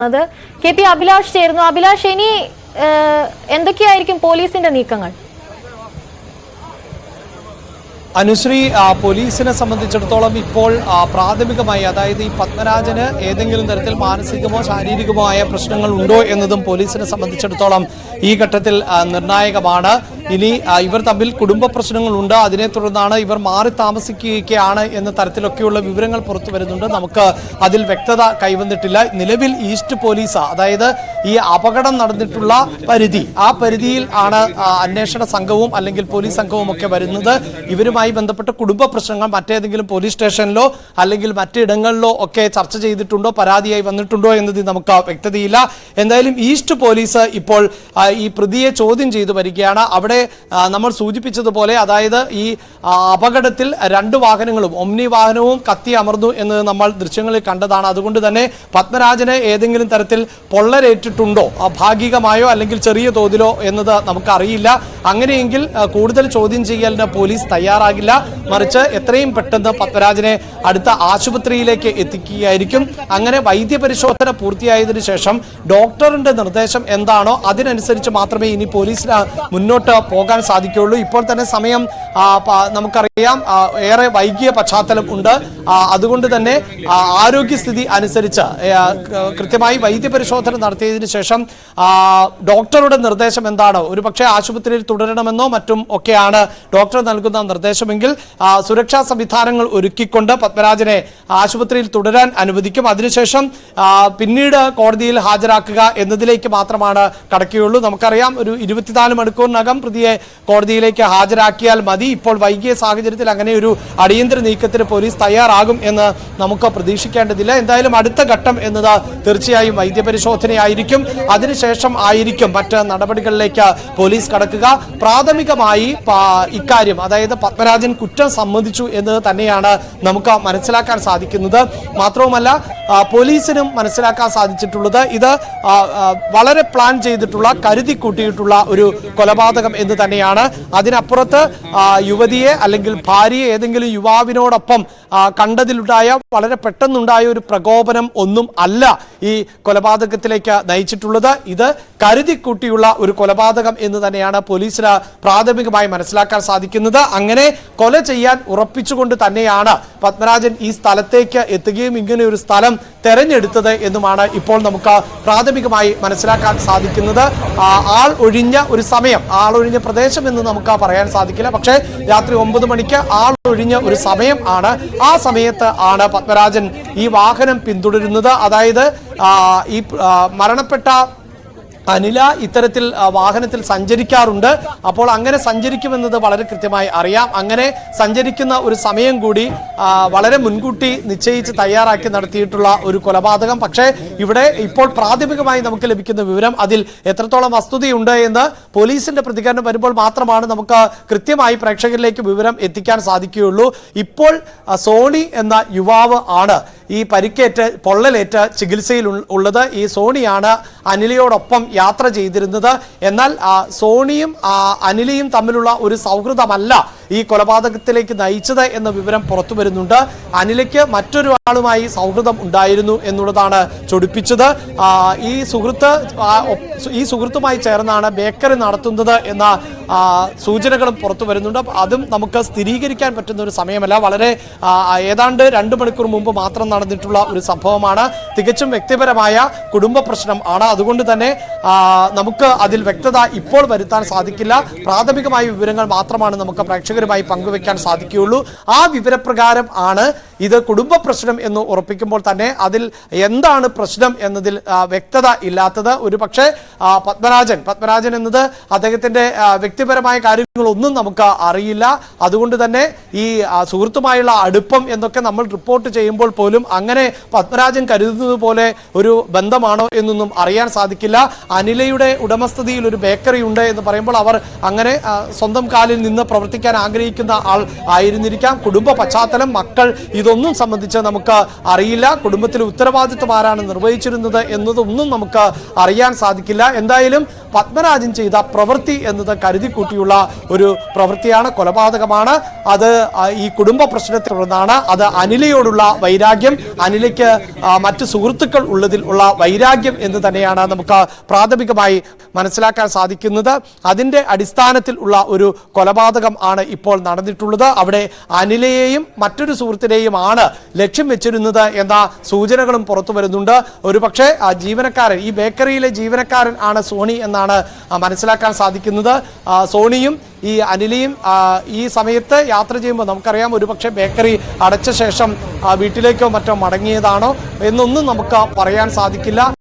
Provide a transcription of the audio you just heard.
അത് K P Abhilash ചേരുന്നു. അഭിലാഷ്, ഇനി എന്തൊക്കെയായിരിക്കും പോലീസിന്റെ നീക്കങ്ങൾ? അനുശ്രീ, പോലീസിനെ സംബന്ധിച്ചിടത്തോളം ഇപ്പോൾ പ്രാഥമികമായി, അതായത് ഈ പത്മരാജന് ഏതെങ്കിലും തരത്തിൽ മാനസികമോ ശാരീരികമോ ആയ പ്രശ്നങ്ങൾ ഉണ്ടോ എന്നതും പോലീസിനെ സംബന്ധിച്ചിടത്തോളം ഈ ഘട്ടത്തിൽ നിർണായകമാണ്. ഇനി ഇവർ തമ്മിൽ കുടുംബ പ്രശ്നങ്ങളുണ്ട്, അതിനെ തുടർന്നാണ് ഇവർ മാറി താമസിക്കുകയാണ് എന്ന തരത്തിലൊക്കെയുള്ള വിവരങ്ങൾ പുറത്തു വരുന്നുണ്ട്. നമുക്ക് അതിൽ വ്യക്തത കൈവന്നിട്ടില്ല. നിലവിൽ ഈസ്റ്റ് പോലീസ്, അതായത് ഈ അപകടം നടന്നിട്ടുള്ള പരിധി, ആ പരിധിയിൽ ആണ് അന്വേഷണ സംഘവും അല്ലെങ്കിൽ പോലീസ് സംഘവും ഒക്കെ വരുന്നത്. ഇവരുമായി ബന്ധപ്പെട്ട കുടുംബ പ്രശ്നങ്ങൾ മറ്റേതെങ്കിലും പോലീസ് സ്റ്റേഷനിലോ അല്ലെങ്കിൽ മറ്റിടങ്ങളിലോ ഒക്കെ ചർച്ച ചെയ്തിട്ടുണ്ടോ, പരാതിയായി വന്നിട്ടുണ്ടോ എന്നതിൽ നമുക്ക് വ്യക്തതയില്ല. എന്തായാലും ഈസ്റ്റ് പോലീസ് ഇപ്പോൾ ഈ പ്രതിയെ ചോദ്യം ചെയ്തു വരികയാണ്. അവിടെ നമ്മൾ സൂചിപ്പിച്ചതുപോലെ, അതായത് ഈ അപകടത്തിൽ 2 വാഹനങ്ങളും ഒമ്നി വാഹനവും കത്തി അമർന്നു എന്ന് നമ്മൾ ദൃശ്യങ്ങളിൽ കണ്ടതാണ്. അതുകൊണ്ട് തന്നെ പത്മരാജന് ഏതെങ്കിലും തരത്തിൽ പൊള്ളലേറ്റിട്ടുണ്ടോ, ഭാഗികമായോ അല്ലെങ്കിൽ ചെറിയ തോതിലോ എന്നത് നമുക്കറിയില്ല. അങ്ങനെയെങ്കിൽ കൂടുതൽ ചോദ്യം ചെയ്യലിന് പോലീസ് തയ്യാറാകില്ല. മറിച്ച് എത്രയും പെട്ടെന്ന് പത്മരാജനെ അടുത്ത ആശുപത്രിയിലേക്ക് എത്തിക്കുകയായിരിക്കും. അങ്ങനെ വൈദ്യപരിശോധന പൂർത്തിയായതിനു ശേഷം ഡോക്ടറിന്റെ നിർദ്ദേശം എന്താണോ അതിനനുസരിച്ച് മാത്രമേ ഇനി പോലീസിന് മുന്നോട്ട് പോകാൻ സാധിക്കുകയുള്ളൂ. ഇപ്പോൾ തന്നെ സമയം നമുക്കറിയാം ഏറെ വൈകിയ പശ്ചാത്തലം ഉണ്ട്. അതുകൊണ്ട് തന്നെ ആരോഗ്യസ്ഥിതി അനുസരിച്ച് കൃത്യമായി വൈദ്യപരിശോധന നടത്തിയതിനു ശേഷം ഡോക്ടറുടെ നിർദ്ദേശം എന്താണോ, ഒരുപക്ഷെ ആശുപത്രിയിൽ തുടരണമെന്നോ മറ്റും ഒക്കെയാണ് ഡോക്ടർ നൽകുന്ന നിർദ്ദേശമെങ്കിൽ സുരക്ഷാ സംവിധാനങ്ങൾ ഒരുക്കിക്കൊണ്ട് പത്മരാജനെ ആശുപത്രിയിൽ തുടരാൻ അനുവദിക്കും. അതിനുശേഷം പിന്നീട് കോടതിയിൽ ഹാജരാക്കുക എന്നതിലേക്ക് മാത്രമാണ് കടക്കുകയുള്ളൂ. നമുക്കറിയാം, ഒരു 24 മണിക്കൂറിനകം പ്രതിയെ കോടതിയിലേക്ക് ഹാജരാക്കിയാൽ മതി. ഇപ്പോൾ വൈകിയ സാഹചര്യത്തിൽ അങ്ങനെ ഒരു അടിയന്തര നീക്കത്തിന് പോലീസ് തയ്യാറാകും എന്ന് നമുക്ക് പ്രതീക്ഷിക്കേണ്ടതില്ല. എന്തായാലും അടുത്ത ഘട്ടം എന്നത് തീർച്ചയായും വൈദ്യപരിശോധനയായിരിക്കും. അതിനുശേഷം ആയിരിക്കും മറ്റ് നടപടികളിലേക്ക് പോലീസ് കടക്കുക. പ്രാഥമികമായി ഇക്കാര്യം, അതായത് പത്മരാജൻ കുറ്റം സമ്മതിച്ചു എന്നത് തന്നെയാണ് നമുക്ക് മനസ്സിലാക്കാൻ സാധിക്കുന്നത്. മാത്രവുമല്ല, പോലീസിനും മനസ്സിലാക്കാൻ സാധിച്ചിട്ടുള്ളത് ഇത് വളരെ പ്ലാൻ ചെയ്തിട്ടുള്ള, കരുതി കൂട്ടിയിട്ടുള്ള ഒരു കൊലപാതകം എന്ന് തന്നെയാണ്. അതിനപ്പുറത്ത് യുവതിയെ അല്ലെങ്കിൽ ഭാര്യയെ ഏതെങ്കിലും യുവാവിനോടൊപ്പം കണ്ടതിലുണ്ടായ വളരെ പെട്ടെന്നുണ്ടായ ഒരു പ്രകോപനം ഒന്നും അല്ല ഈ കൊലപാതകത്തിലേക്ക് നയിച്ചിട്ടുള്ളത്. ഇത് കരുതി കൂട്ടിയുള്ള ഒരു കൊലപാതകം എന്ന് തന്നെയാണ് പോലീസിന് പ്രാഥമികമായി മനസ്സിലാക്കാൻ സാധിക്കുന്നത്. അങ്ങനെ കൊല ചെയ്യാൻ ഉറപ്പിച്ചുകൊണ്ട് തന്നെയാണ് പത്മരാജൻ ഈ സ്ഥലത്തേക്ക് എത്തുകയും ഇങ്ങനെ ഒരു സ്ഥലം തെരഞ്ഞെടുത്തത് എന്നുമാണ് ഇപ്പോൾ നമുക്ക് പ്രാഥമികമായി മനസ്സിലാക്കാൻ സാധിക്കുന്നത്. ആൾ ഒഴിഞ്ഞ ഒരു സമയം, ആൾ ഒഴിഞ്ഞ പ്രദേശം എന്ന് നമുക്ക് പറയാൻ സാധിക്കില്ല. പക്ഷേ രാത്രി 9 മണിക്ക് ആൾ ഒഴിഞ്ഞ ഒരു സമയം ആണ്. ആ സമയത്ത് ആണ് പത്മരാജൻ ഈ വാഹനം പിന്തുടരുന്നത്. അതായത് ഈ മരണപ്പെട്ട അനില ഇത്തരത്തിൽ വാഹനത്തിൽ സഞ്ചരിക്കാറുണ്ട്. അപ്പോൾ അങ്ങനെ സഞ്ചരിക്കുമെന്നത് വളരെ കൃത്യമായി അറിയാം. അങ്ങനെ സഞ്ചരിക്കുന്ന ഒരു സമയം കൂടി വളരെ മുൻകൂട്ടി നിശ്ചയിച്ച് തയ്യാറാക്കി നടത്തിയിട്ടുള്ള ഒരു കൊലപാതകം. പക്ഷേ ഇവിടെ ഇപ്പോൾ പ്രാഥമികമായി നമുക്ക് ലഭിക്കുന്ന വിവരം, അതിൽ എത്രത്തോളം വസ്തുതയുണ്ട് എന്ന് പോലീസിന്റെ പ്രതികരണം വരുമ്പോൾ മാത്രമാണ് നമുക്ക് കൃത്യമായി പ്രേക്ഷകരിലേക്ക് വിവരം എത്തിക്കാൻ സാധിക്കുകയുള്ളൂ. ഇപ്പോൾ സോണി എന്ന യുവാവ് ആണ് ഈ പരിക്കേറ്റ് പൊള്ളലേറ്റ് ചികിത്സയിൽ ഉള്ളത്. ഈ സോണിയാണ് അനിലയോടൊപ്പം യാത്ര ചെയ്തിരുന്നത്. എന്നാൽ സോണിയും അനിലയും തമ്മിലുള്ള ഒരു സൗഹൃദമല്ല ഈ കൊലപാതകത്തിലേക്ക് നയിച്ചത് എന്ന വിവരം പുറത്തു വരുന്നുണ്ട്. അനിലയ്ക്ക് മറ്റൊരു ആളുമായി സൗഹൃദം ഉണ്ടായിരുന്നു എന്നുള്ളതാണ് ചൊടിപ്പിച്ചത്. ഈ സുഹൃത്തുമായി ചേർന്നാണ് ബേക്കറി നടത്തുന്നത് എന്ന സൂചനകളും പുറത്തു വരുന്നുണ്ട്. അതും നമുക്ക് സ്ഥിരീകരിക്കാൻ പറ്റുന്ന ഒരു സമയമല്ല. വളരെ ഏതാണ്ട് 2 മണിക്കൂർ മുമ്പ് മാത്രം നടന്നിട്ടുള്ള ഒരു സംഭവമാണ്. തികച്ചും വ്യക്തിപരമായ കുടുംബ പ്രശ്നം ആണ്. അതുകൊണ്ട് തന്നെ നമുക്ക് അതിൽ വ്യക്തത ഇപ്പോൾ വരുത്താൻ സാധിക്കില്ല. പ്രാഥമികമായ വിവരങ്ങൾ മാത്രമാണ് നമുക്ക് പ്രേക്ഷകരുമായി പങ്കുവെക്കാൻ സാധിക്കുകയുള്ളൂ. ആ വിവരപ്രകാരം ആണ് ഇത് കുടുംബ പ്രശ്നം എന്ന് ഉറപ്പിക്കുമ്പോൾ തന്നെ അതിൽ എന്താണ് പ്രശ്നം എന്നതിൽ വ്യക്തത ഇല്ലാത്തത്. ഒരു പക്ഷേ പത്മരാജൻ എന്നത് അദ്ദേഹത്തിന്റെ വ്യക്തിപരമായ കാര്യങ്ങളൊന്നും നമുക്ക് അറിയില്ല. അതുകൊണ്ട് തന്നെ ഈ സുഹൃത്തുമായുള്ള അടുപ്പം എന്നൊക്കെ നമ്മൾ റിപ്പോർട്ട് ചെയ്യുമ്പോൾ പോലും അങ്ങനെ പത്മരാജൻ കരുതുന്നത് പോലെ ഒരു ബന്ധമാണോ എന്നൊന്നും അറിയാൻ സാധിക്കില്ല. അനിലയുടെ ഉടമസ്ഥതയിൽ ഒരു ബേക്കറി ഉണ്ട് എന്ന് പറയുമ്പോൾ അവർ അങ്ങനെ സ്വന്തം കാലിൽ നിന്ന് പ്രവർത്തിക്കാൻ ആഗ്രഹിക്കുന്ന ആൾ ആയിരുന്നിരിക്കാം. കുടുംബ പശ്ചാത്തലം, മക്കൾ, ഇതൊന്നും സംബന്ധിച്ച് നമുക്ക് അറിയില്ല. കുടുംബത്തിലെ ഉത്തരവാദിത്വം ആരാണ് നിർവഹിച്ചിരുന്നത് എന്നതൊന്നും നമുക്ക് അറിയാൻ സാധിക്കില്ല. എന്തായാലും പത്മരാജൻ ചെയ്ത പ്രവൃത്തി എന്നത് കരുതിക്കൂട്ടിയുള്ള ഒരു പ്രവൃത്തിയാണ്, കൊലപാതകമാണ്. അത് ഈ കുടുംബ പ്രശ്നത്തെ തുടർന്നാണ്. അത് അനിലയോടുള്ള വൈരാഗ്യം, അനിലയ്ക്ക് മറ്റ് സുഹൃത്തുക്കൾ ഉള്ളതിൽ ഉള്ള വൈരാഗ്യം എന്ന് തന്നെയാണ് നമുക്ക് പ്രാഥമികമായി മനസ്സിലാക്കാൻ സാധിക്കുന്നത്. അതിൻ്റെ അടിസ്ഥാനത്തിൽ ഉള്ള ഒരു കൊലപാതകം ആണ് ഇപ്പോൾ നടന്നിട്ടുള്ളത്. അവിടെ അനിലയെയും മറ്റൊരു സുഹൃത്തിനെയും ആണ് ലക്ഷ്യം വെച്ചിരുന്നത് എന്ന സൂചനകളും പുറത്തു വരുന്നുണ്ട്. ഒരുപക്ഷെ ജീവനക്കാരൻ, ഈ ബേക്കറിയിലെ ജീവനക്കാരൻ ആണ് സോണി എന്നാണ് മനസ്സിലാക്കാൻ സാധിക്കുന്നത്. സോണിയും ഈ അനിലയും ഈ സമയത്ത് യാത്ര ചെയ്യുമ്പോൾ നമുക്കറിയാം, ഒരുപക്ഷെ ബേക്കറി അടച്ച ശേഷം വീട്ടിലേക്കോ മറ്റോ മടങ്ങിയതാണോ എന്നൊന്നും നമുക്ക് പറയാൻ സാധിക്കില്ല.